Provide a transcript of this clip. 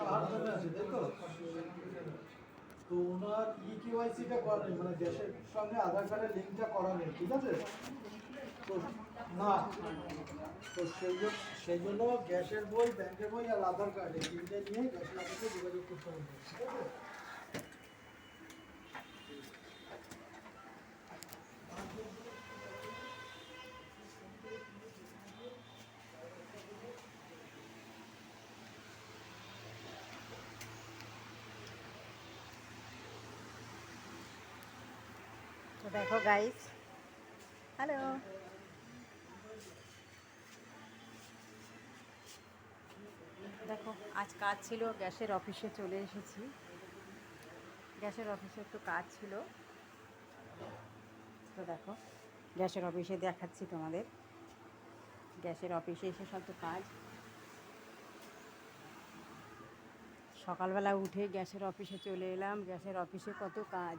সাহার জন্য আছে তাই তো? তো ওনার ইকেওয়াইসিটা করা নেই, মানে গ্যাসের সঙ্গে আধার কার্ডের লিঙ্কটা করা নেই, ঠিক আছে? তো না, তো সেই জন্য গ্যাসের বই, ব্যাংকের বই আর আধার কার্ড এই তিনটে নিয়ে গ্যাসের অফিসে যোগাযোগ করতে হবে, ঠিক আছে? তো দেখো গাইস, হ্যালো, দেখো আজ কাজ ছিল, গ্যাসের অফিসে চলে এসেছি। গ্যাসের অফিসে একটু কাজ ছিল, তো দেখো গ্যাসের অফিসে দেখাচ্ছি তোমাদের। গ্যাসের অফিসে এসে সব তো কাজ, সকালবেলা উঠে গ্যাসের অফিসে চলে এলাম। গ্যাসের অফিসে কত কাজ,